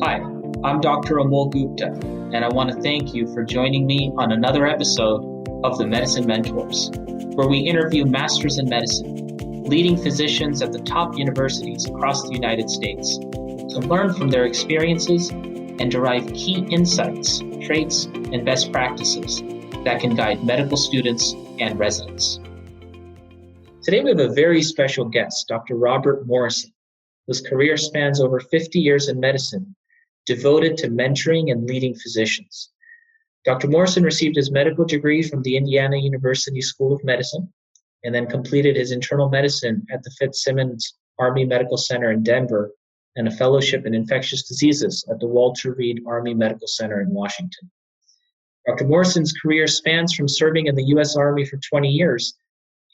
Hi, I'm Dr. Amol Gupta, and I want to thank you for joining me on another episode of the Medicine Mentors, where we interview masters in medicine, leading physicians at the top universities across the United States, to learn from their experiences and derive key insights, traits, and best practices that can guide medical students and residents. Today we have a very special guest, Dr. Robert Morrison, whose career spans over 50 years in medicine, devoted to mentoring and leading physicians. Dr. Morrison received his medical degree from the Indiana University School of Medicine and then completed his internal medicine at the Fitzsimons Army Medical Center in Denver and a fellowship in infectious diseases at the Walter Reed Army Medical Center in Washington. Dr. Morrison's career spans from serving in the U.S. Army for 20 years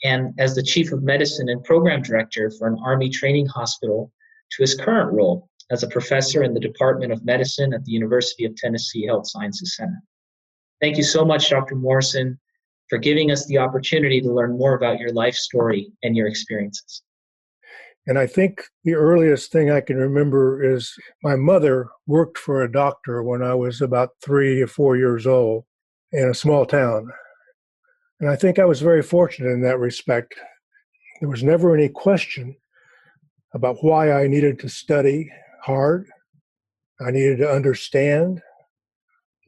and as the chief of medicine and program director for an Army training hospital to his current role as a professor in the Department of Medicine at the University of Tennessee Health Sciences Center. Thank you so much, Dr. Morrison, for giving us the opportunity to learn more about your life story and your experiences. And I think the earliest thing I can remember is my mother worked for a doctor when I was about 3 or 4 years old in a small town. And I think I was very fortunate in that respect. There was never any question about why I needed to study hard. I needed to understand,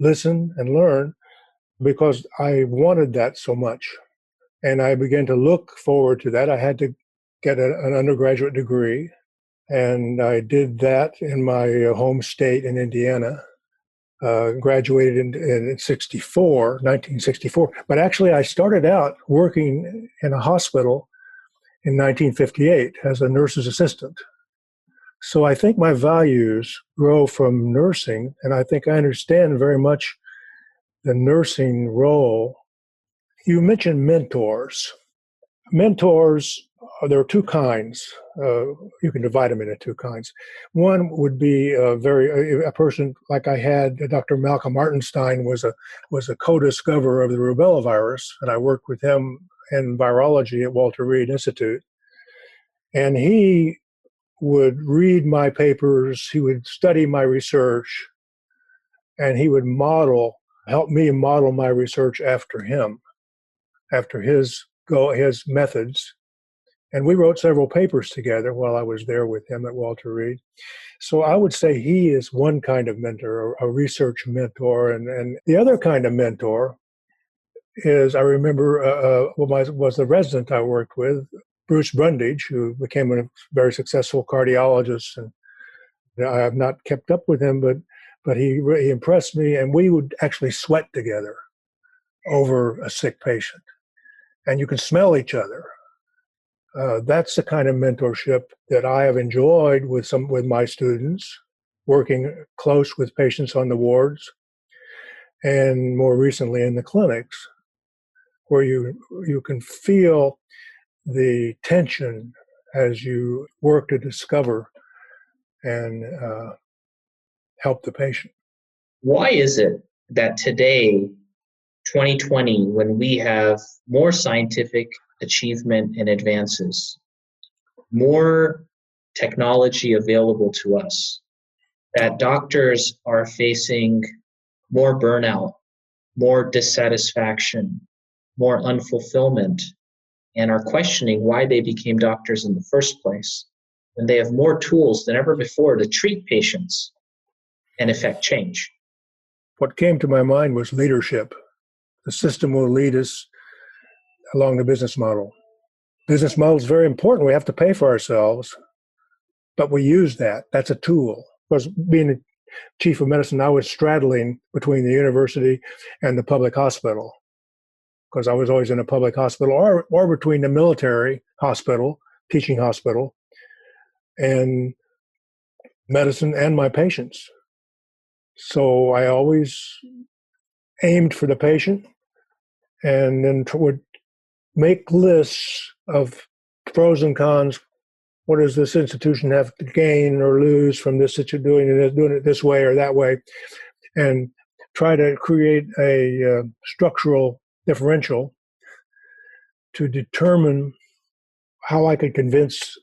listen, and learn because I wanted that so much. And I began to look forward to that. I had to get an undergraduate degree, and I did that in my home state in Indiana. Graduated in 1964. But actually, I started out working in a hospital in 1958 as a nurse's assistant. So I think my values grow from nursing, and I think I understand very much the nursing role. You mentioned mentors. Mentors, there are two kinds. You can divide them into two kinds. One would be a person like I had. Dr. Malcolm Martenstein was a co-discoverer of the rubella virus, and I worked with him in virology at Walter Reed Institute. And he would read my papers, he would study my research, and he would help me model my research after him, after his methods. And we wrote several papers together while I was there with him at Walter Reed. So I would say he is one kind of mentor, a research mentor. And the other kind of mentor is, I remember, was the resident I worked with, Bruce Brundage, who became a very successful cardiologist. And I have not kept up with him, but he impressed me. And we would actually sweat together over a sick patient. And you could smell each other. That's the kind of mentorship that I have enjoyed with my students, working close with patients on the wards, and more recently in the clinics, where you can feel the tension as you work to discover and help the patient. Why is it that today, 2020, when we have more scientific achievement and advances, more technology available to us, that doctors are facing more burnout, more dissatisfaction, more unfulfillment, and are questioning why they became doctors in the first place, when they have more tools than ever before to treat patients and effect change? What came to my mind was leadership. The system will lead us along the business model. Business model is very important. We have to pay for ourselves, but we use that. That's a tool. Because being a chief of medicine, I was straddling between the university and the public hospital, because I was always in a public hospital, or between the military hospital, teaching hospital, and medicine and my patients. So I always aimed for the patient and then would make lists of pros and cons. What does this institution have to gain or lose from this that you're doing it this way or that way? And try to create a structural differential to determine how I could convince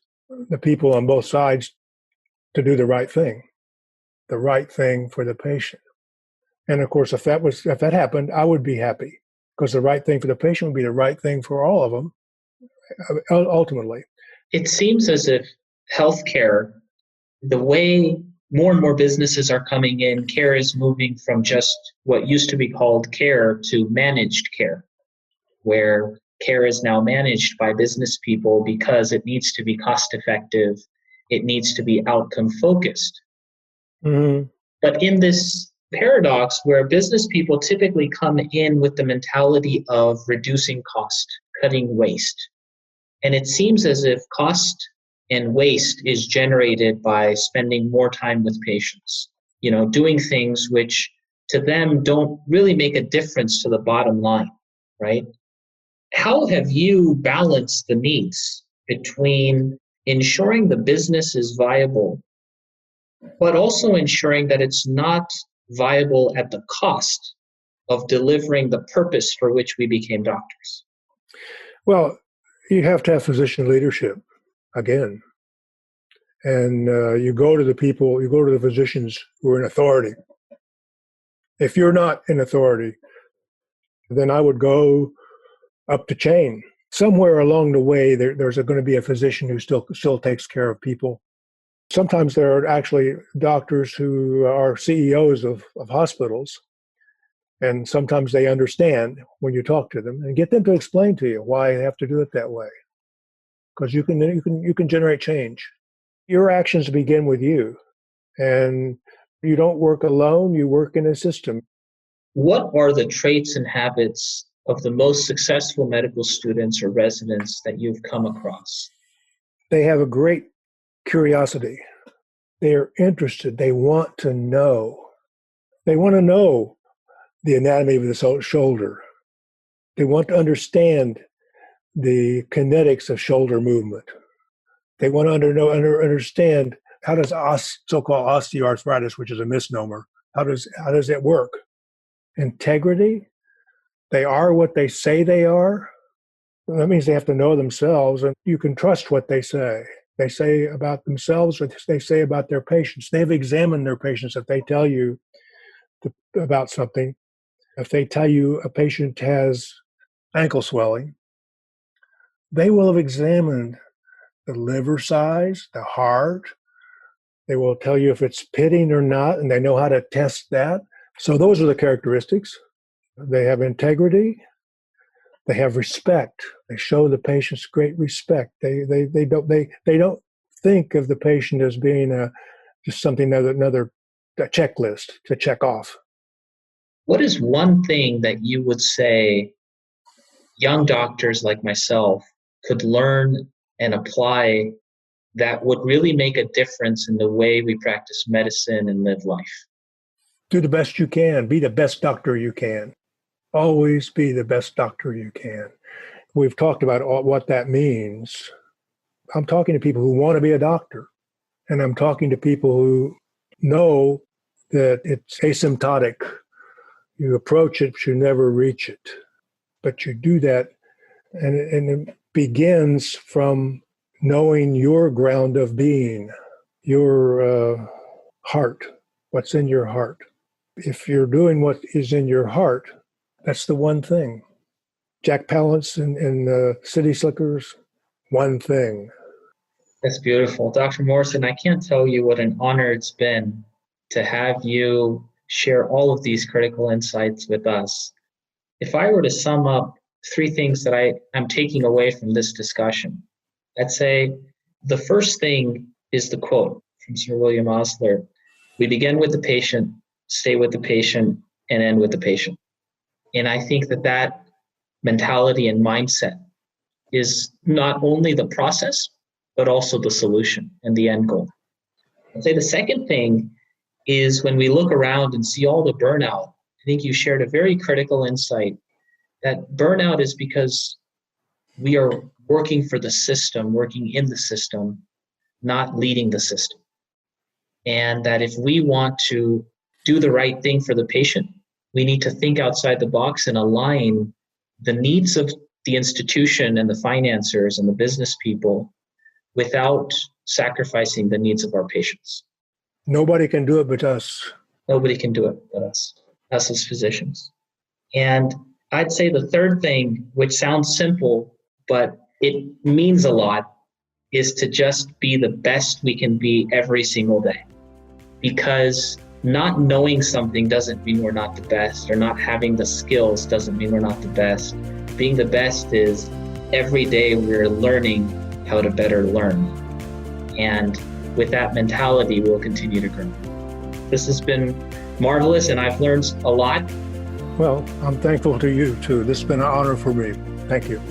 the people on both sides to do the right thing. the right thing for the patient. And of course, if that happened, I would be happy because the right thing for the patient would be the right thing for all of them, ultimately. It seems as if healthcare, the way more and more businesses are coming in, care is moving from just what used to be called care to managed care, where care is now managed by business people because it needs to be cost effective, it needs to be outcome focused. Mm-hmm. But in this paradox where business people typically come in with the mentality of reducing cost, cutting waste, and it seems as if cost and waste is generated by spending more time with patients, doing things which to them don't really make a difference to the bottom line, right? How have you balanced the needs between ensuring the business is viable, but also ensuring that it's not viable at the cost of delivering the purpose for which we became doctors? Well, you have to have physician leadership, again. And you go to the physicians who are in authority. If you're not in authority, then I would go up the chain. Somewhere along the way, there's going to be a physician who still takes care of people. Sometimes there are actually doctors who are CEOs of hospitals, and sometimes they understand when you talk to them and get them to explain to you why they have to do it that way. Because you can generate change. Your actions begin with you, and you don't work alone, you work in a system. What are the traits and habits of the most successful medical students or residents that you've come across? They have a great curiosity. They are interested. They want to know. They want to know the anatomy of the shoulder. They want to understand the kinetics of shoulder movement. They want to understand how does so-called osteoarthritis, which is a misnomer, how does it work? Integrity. They are what they say they are. That means they have to know themselves, and you can trust what they say. They say about themselves, what they say about their patients. They've examined their patients. If they tell you about something, if they tell you a patient has ankle swelling, they will have examined the liver size, the heart. They will tell you if it's pitting or not, and they know how to test that. So those are the characteristics. They have integrity. They have respect. They show the patients great respect. They don't think of the patient as being just something another checklist to check off. What is one thing that you would say young doctors like myself could learn and apply that would really make a difference in the way we practice medicine and live life? Do the best you can. Be the best doctor you can. Always be the best doctor you can. We've talked about what that means. I'm talking to people who want to be a doctor, and I'm talking to people who know that it's asymptotic. You approach it, but you never reach it. But you do that, and it begins from knowing your ground of being, your heart, what's in your heart. If you're doing what is in your heart, that's the one thing. Jack Palance in City Slickers, one thing. That's beautiful. Dr. Morrison, I can't tell you what an honor it's been to have you share all of these critical insights with us. If I were to sum up 3 things that I'm taking away from this discussion, I'd say the first thing is the quote from Sir William Osler: "We begin with the patient, stay with the patient, and end with the patient." And I think that mentality and mindset is not only the process, but also the solution and the end goal. I'd say the second thing is when we look around and see all the burnout, I think you shared a very critical insight that burnout is because we are working for the system, working in the system, not leading the system. And that if we want to do the right thing for the patient, we need to think outside the box and align the needs of the institution and the financiers and the business people without sacrificing the needs of our patients. Nobody can do it but us. Nobody can do it but us as physicians. And I'd say the third thing, which sounds simple, but it means a lot, is to just be the best we can be every single day. Because not knowing something doesn't mean we're not the best, or not having the skills doesn't mean we're not the best. Being the best is every day we're learning how to better learn. And with that mentality, we'll continue to grow. This has been marvelous, and I've learned a lot. Well, I'm thankful to you too. This has been an honor for me. Thank you.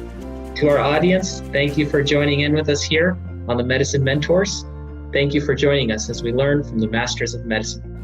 To our audience, thank you for joining in with us here on the Medicine Mentors. Thank you for joining us as we learn from the Masters of Medicine.